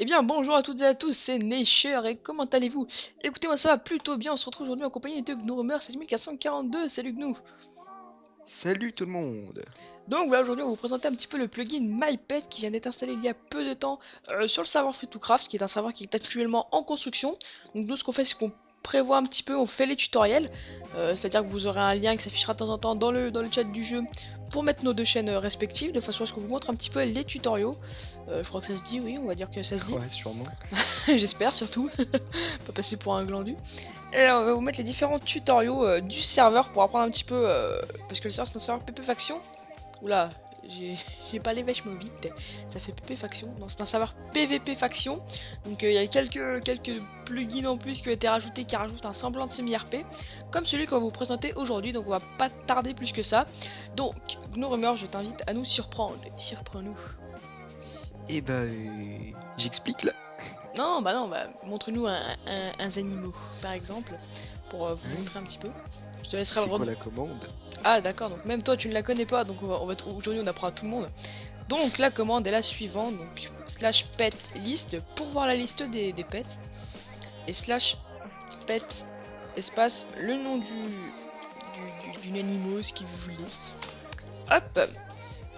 Eh bien, bonjour à toutes et à tous, c'est Nesher et comment allez-vous? Écoutez, moi ça va plutôt bien, on se retrouve aujourd'hui en compagnie de GNURumer 7442, salut GNU! Salut tout le monde. Donc voilà, aujourd'hui on va vous présenter un petit peu le plugin MyPet qui vient d'être installé il y a peu de temps sur le serveur Free2Craft, qui est un serveur qui est actuellement en construction. Donc nous ce qu'on fait c'est qu'on prévoit un petit peu, on fait les tutoriels, c'est-à-dire que vous aurez un lien qui s'affichera de temps en temps dans le chat du jeu pour mettre nos deux chaînes respectives, de façon à ce qu'on vous montre un petit peu les tutoriaux. Je crois que ça se dit, oui, on va dire que ça se dit. Ouais, sûrement. J'espère surtout, pas passer pour un glandu. Et on va vous mettre les différents tutoriaux du serveur pour apprendre un petit peu, parce que le serveur c'est un serveur PP Faction. Oula, j'ai pas les vêches vite, ça fait PP Faction. Non, c'est un serveur PVP Faction. Donc il y a quelques plugins en plus qui ont été rajoutés qui rajoutent un semblant de semi-RP, comme celui qu'on va vous présenter aujourd'hui. Donc on va pas tarder plus que ça. Donc, GNURumer, je t'invite à nous surprendre. Surprends-nous. Et bah, j'explique là. Non, bah montre-nous un animaux, par exemple, pour vous Hein. montrer un petit peu. Je te laisserai C'est le quoi la commande? Ah d'accord, donc même toi tu ne la connais pas, donc aujourd'hui on apprend à tout le monde. Donc la commande est la suivante, donc slash pet list pour voir la liste des pets, et slash pet espace le nom d'une animaux qui vous voulez. Hop.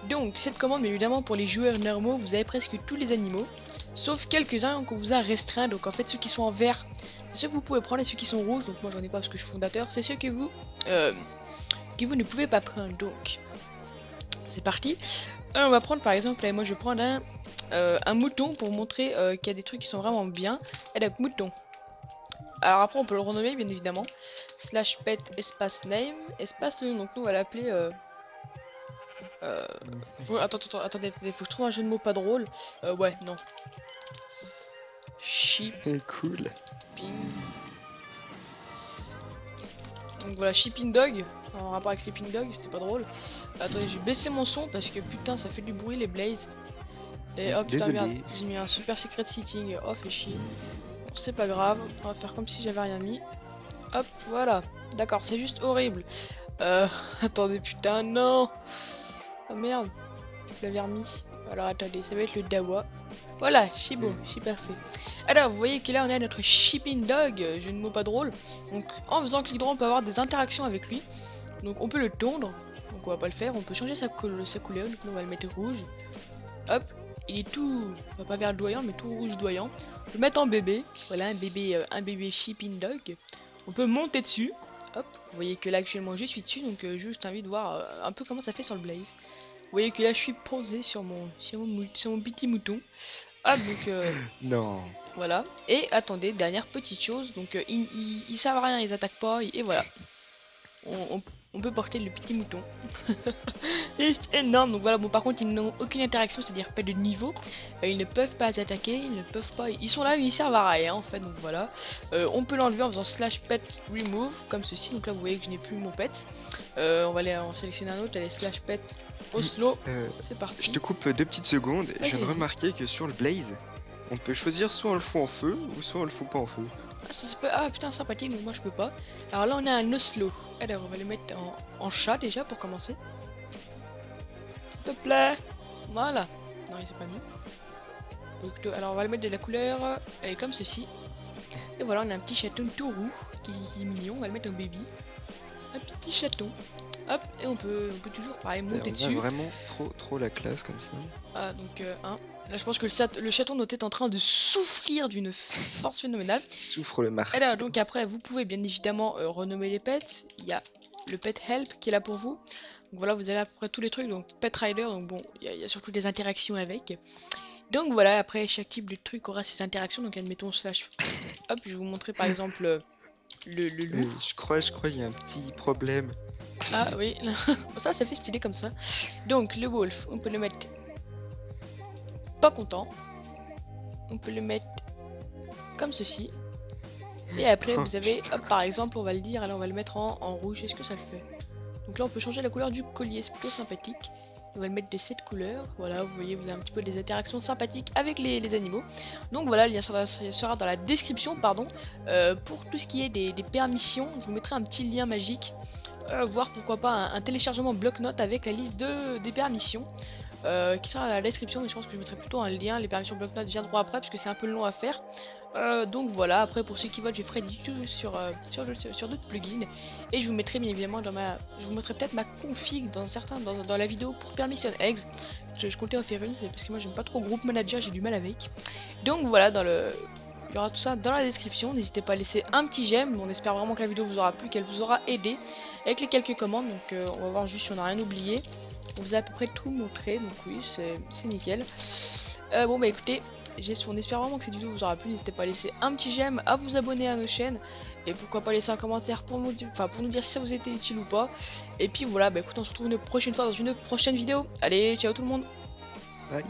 Donc cette commande, mais évidemment pour les joueurs normaux, vous avez presque tous les animaux, sauf quelques-uns qu'on vous a restreints. Donc en fait ceux qui sont en vert, c'est ceux que vous pouvez prendre, et ceux qui sont rouges, donc moi j'en ai pas parce que je suis fondateur, c'est ceux que vous ne pouvez pas prendre. Donc c'est parti. On va prendre par exemple, moi je vais prendre un mouton pour montrer qu'il y a des trucs qui sont vraiment bien. Et donc mouton. Alors après on peut le renommer bien évidemment. Slash pet espace name espace nom. Donc nous on va l'appeler attendez, faut que je trouve un jeu de mots pas drôle. Ouais, non. Shipping. Cool. Donc voilà, Shipping Dog. En rapport avec Sleeping Dog, c'était pas drôle. Attendez, je vais baisser mon son parce que putain, ça fait du bruit les Blaze. Et hop, putain, merde, Désolé. j'ai mis un super secret sitting. Oh, fait chier. Bon, c'est pas grave, on va faire comme si j'avais rien mis. Hop, voilà. D'accord, c'est juste horrible. Attendez, putain, non. Oh merde, je l'avais remis. Alors attendez, ça va être le Dawa. Voilà, c'est bon, c'est parfait. Alors, vous voyez que là, on a notre Shipping Dog, jeu de mots pas drôle. Donc, en faisant clic droit, on peut avoir des interactions avec lui. Donc, on peut le tondre. Donc, on va pas le faire. On peut changer sa couleur. Donc, on va le mettre rouge. Hop, il est tout, pas verdoyant, mais tout rouge doyant. On peut le mettre en bébé. Voilà, un bébé Shipping Dog. On peut monter dessus. Hop, vous voyez que là, actuellement, je suis dessus. Donc, je t'invite à voir un peu comment ça fait sur le Blaze. Vous voyez que là, je suis posé sur mon petit mouton. Ah, donc Non. voilà. Et attendez, dernière petite chose. Donc ils savent rien, ils attaquent pas. Et voilà. On peut porter le petit mouton. C'est énorme. Donc voilà. Bon, par contre, ils n'ont aucune interaction, c'est-à-dire pas de niveau. Ils ne peuvent pas attaquer. Ils ne peuvent pas. Ils sont là, mais ils servent à rien en fait. Donc voilà. On peut l'enlever en faisant slash pet remove comme ceci. Donc là, vous voyez que je n'ai plus mon pet. On va aller en sélectionner un autre. Allez, slash pet Oslo. C'est Je parti. te coupe 2 petites secondes. Je viens de Vas-y. remarquer que sur le Blaze, on peut choisir soit on le fout en feu ou soit on le fout pas en feu. Ah, ah putain, sympathique, donc moi je peux pas. Alors là on a un Oslo. Alors on va le mettre en chat déjà pour commencer. S'il te plaît. Voilà. Non, il s'est pas mis. Donc, alors on va le mettre de la couleur. Elle est comme ceci. Et voilà, on a un petit chaton tout roux qui est mignon. On va le mettre en baby. Un petit chaton. Hop, et on peut toujours pareil monter On a dessus. vraiment trop la classe comme ça. Ah, donc là je pense que le chaton doit être en train de souffrir d'une force phénoménale. Souffre le martyr. Alors donc après vous pouvez bien évidemment renommer les pets. Il y a le pet help qui est là pour vous. Donc voilà, vous avez à peu près tous les trucs. Donc pet rider, donc bon, il y a surtout des interactions avec. Donc voilà, après chaque type de truc aura ses interactions. Donc admettons slash. Hop, je vais vous montrer par exemple le loup. Je crois qu'il y a un petit problème. Ah oui, ça fait stylé comme ça. Donc le wolf, on peut le mettre pas content. On peut le mettre comme ceci. Et après vous avez, hop, par exemple on va le dire, alors on va le mettre en rouge, est-ce que ça le fait? Donc là on peut changer la couleur du collier, c'est plutôt sympathique. On va le mettre de cette couleur, voilà, vous voyez, vous avez un petit peu des interactions sympathiques avec les animaux. Donc voilà, le lien sera dans la description, pardon. Pour tout ce qui est des permissions, je vous mettrai un petit lien magique, voire pourquoi pas un téléchargement bloc-notes avec la liste des permissions. qui sera à la description, mais je pense que je mettrai plutôt un lien. Les permissions bloc-notes viendront après parce que c'est un peu long à faire. Donc voilà, après pour ceux qui votent, je ferai des tutos sur d'autres plugins et je vous mettrai bien évidemment je vous mettrai peut-être ma config dans la vidéo pour Permission Eggs. Je comptais en faire une, c'est parce que moi j'aime pas trop Group Manager, j'ai du mal avec. Donc voilà, il y aura tout ça dans la description. N'hésitez pas à laisser un petit j'aime. On espère vraiment que la vidéo vous aura plu, qu'elle vous aura aidé avec les quelques commandes. Donc on va voir juste si on n'a rien oublié. On vous a à peu près tout montré, donc oui, c'est nickel. Bon bah écoutez, on espère vraiment que cette vidéo vous aura plu. N'hésitez pas à laisser un petit j'aime, à vous abonner à nos chaînes et pourquoi pas laisser un commentaire pour nous dire si ça vous a été utile ou pas. Et puis voilà, bah écoutez, on se retrouve une prochaine fois dans une prochaine vidéo. Allez, ciao tout le monde. Bye.